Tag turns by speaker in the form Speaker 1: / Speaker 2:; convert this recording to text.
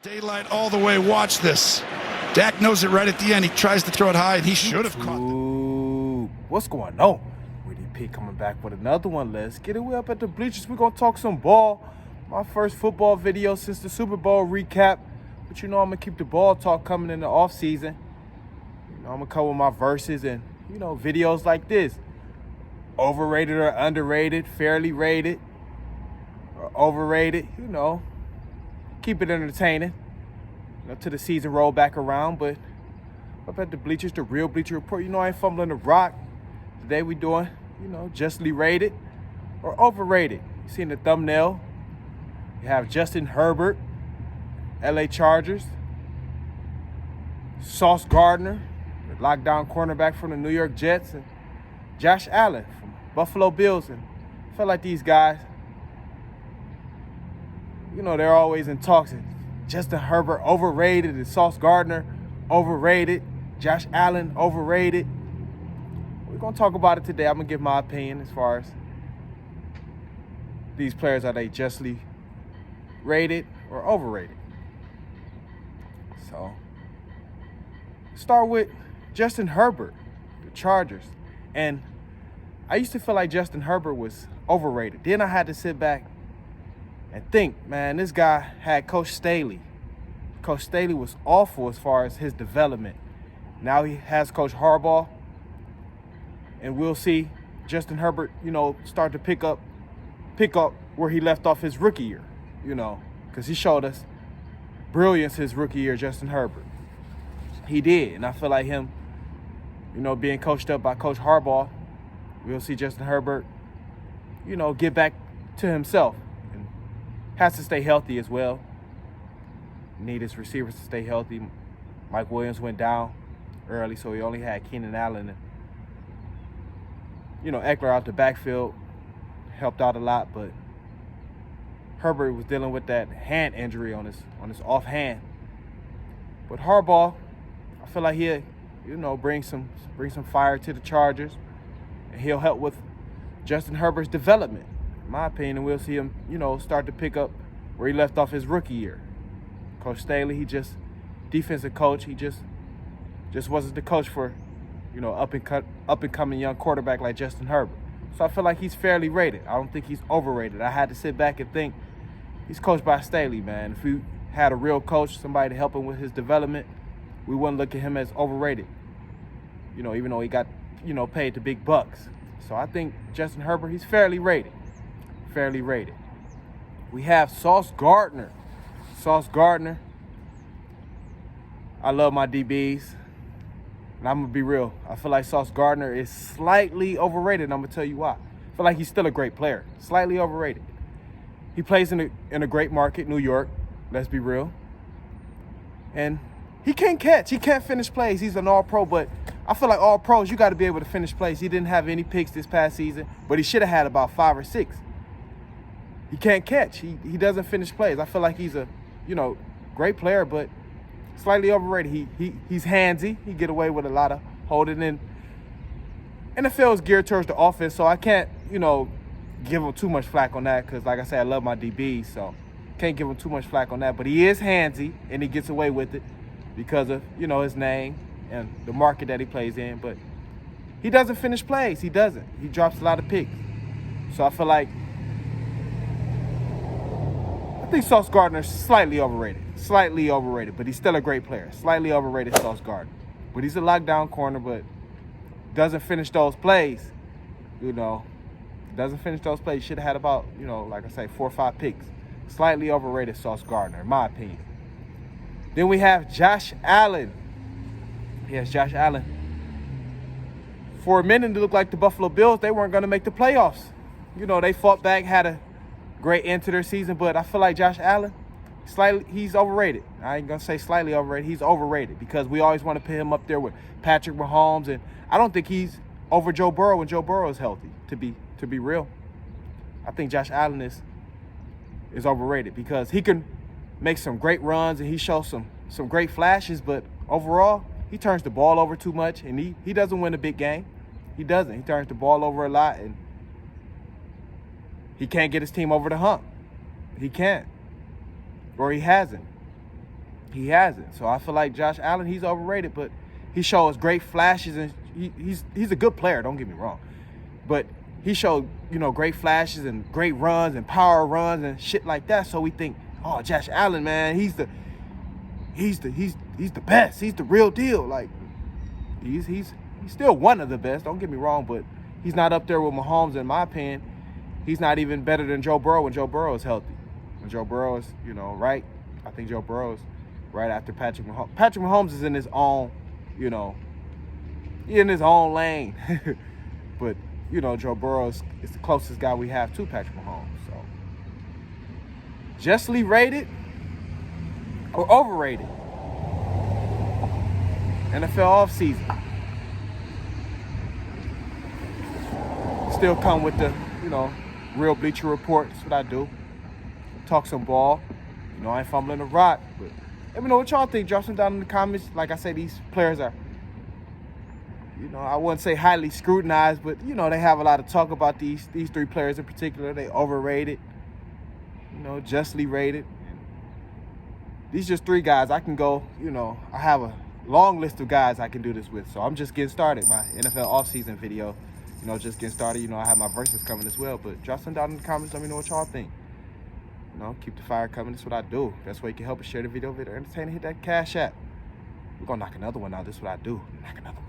Speaker 1: Daylight all the way. Watch this. Dak knows it right at the end. He tries to throw it high, and he should have caught it.
Speaker 2: What's going on? Witty P coming back with another one. Let's get it. We up at the bleachers. We're going to talk some ball. My first football video since the Super Bowl recap. But you know I'm going to keep the ball talk coming in the offseason. You know, I'm going to cover my verses and, you know, videos like this. Overrated or underrated, fairly rated, or overrated, you know. Keep it entertaining, you know, till the season roll back around. But up at the bleachers, the Real Bleacher Report. You know, I ain't fumbling the rock. Today we doing, you know, justly rated or overrated. You seen the thumbnail. You have Justin Herbert, LA Chargers. Sauce Gardner, the lockdown cornerback from the New York Jets, and Josh Allen from Buffalo Bills. And I feel like these guys, you know, they're always in talks. Justin Herbert overrated, and Sauce Gardner overrated, Josh Allen overrated. We're going to talk about it today. I'm going to give my opinion as far as these players, are they justly rated or overrated? So, start with Justin Herbert, the Chargers. And I used to feel like Justin Herbert was overrated. Then I had to sit back and think, man, this guy had Coach Staley. Coach Staley was awful as far as his development. Now he has Coach Harbaugh. And we'll see Justin Herbert, you know, start to pick up where he left off his rookie year, you know, because he showed us brilliance his rookie year, Justin Herbert. He did. And I feel like him, you know, being coached up by Coach Harbaugh, we'll see Justin Herbert, you know, get back to himself. And has to stay healthy as well. Need his receivers to stay healthy. Mike Williams went down early, so he only had Keenan Allen and, you know, Eckler out the backfield. Helped out a lot, but Herbert was dealing with that hand injury on his off hand. But Harbaugh, I feel like he'll, you know, bring some fire to the Chargers, and he'll help with Justin Herbert's development. In my opinion, we'll see him, you know, start to pick up where he left off his rookie year. Coach Staley, he just defensive coach. He just wasn't the coach for, you know, up and coming young quarterback like Justin Herbert. So I feel like he's fairly rated. I don't think he's overrated. I had to sit back and think, he's coached by Staley, man. If we had a real coach, somebody to help him with his development, we wouldn't look at him as overrated. You know, even though he got, you know, paid the big bucks. So I think Justin Herbert, he's fairly rated. Fairly rated. We have Sauce Gardner. Sauce Gardner. I love my DBs. And I'm going to be real. I feel like Sauce Gardner is slightly overrated, and I'm going to tell you why. I feel like he's still a great player. Slightly overrated. He plays in a great market, New York. Let's be real. And he can't catch. He can't finish plays. He's an all-pro, but I feel like all pros, you got to be able to finish plays. He didn't have any picks this past season, but he should have had about 5 or 6. He can't catch. He doesn't finish plays. I feel like he's a, you know, great player, but slightly overrated. He's handsy. He get away with a lot of holding in. NFL is geared towards the offense, so I can't, you know, give him too much flack on that because, like I said, I love my DBs, so can't give him too much flack on that. But he is handsy, and he gets away with it because of, you know, his name and the market that he plays in. But he doesn't finish plays. He doesn't. He drops a lot of picks. So I feel like I think Sauce Gardner is slightly overrated, but he's still a great player. Slightly overrated Sauce Gardner. But he's a lockdown corner, but doesn't finish those plays, you know. Doesn't finish those plays. Should have had about, you know, like I say, 4 or 5 picks. Slightly overrated Sauce Gardner, in my opinion. Then we have Josh Allen. Yes, Josh Allen. For a minute, it looked like the Buffalo Bills, they weren't going to make the playoffs. You know, they fought back, had a great end to their season, but I feel like Josh Allen, he's overrated. I ain't going to say slightly overrated. He's overrated because we always want to put him up there with Patrick Mahomes, and I don't think he's over Joe Burrow when Joe Burrow is healthy, to be real. I think Josh Allen is overrated because he can make some great runs and he shows some great flashes, but overall, he turns the ball over too much, and he doesn't win a big game. He doesn't. He turns the ball over a lot, and he can't get his team over the hump. He can't. Or he hasn't. He hasn't. So I feel like Josh Allen, he's overrated, but he shows great flashes, and he's a good player, don't get me wrong. But he showed, great flashes and great runs and power runs and shit like that. So we think, oh, Josh Allen, man, he's the best. He's the real deal. Like, he's still one of the best, don't get me wrong, but he's not up there with Mahomes, in my opinion. He's not even better than Joe Burrow when Joe Burrow is healthy. When Joe Burrow is, right, I think Joe Burrow is right after Patrick Mahomes. Patrick Mahomes is in his own, in his own lane. But, Joe Burrow is the closest guy we have to Patrick Mahomes. So, justly rated or overrated? NFL offseason. Still come with the, real Bleacher Report. That's what I do. Talk some ball. I ain't fumbling the rock. But let me know what y'all think. Drop some down in the comments. Like I say, these players are, I wouldn't say highly scrutinized, but, they have a lot of talk about these three players in particular. They overrated, justly rated. These just three guys. I can go, I have a long list of guys I can do this with. So I'm just getting started. My NFL offseason video, just getting started. I have my verses coming as well. But drop some down in the comments. Let me know what y'all think. Keep the fire coming. That's what I do. Best way you can help is share the video, entertain, and hit that Cash App. We're going to knock another one out. This is what I do. Knock another one.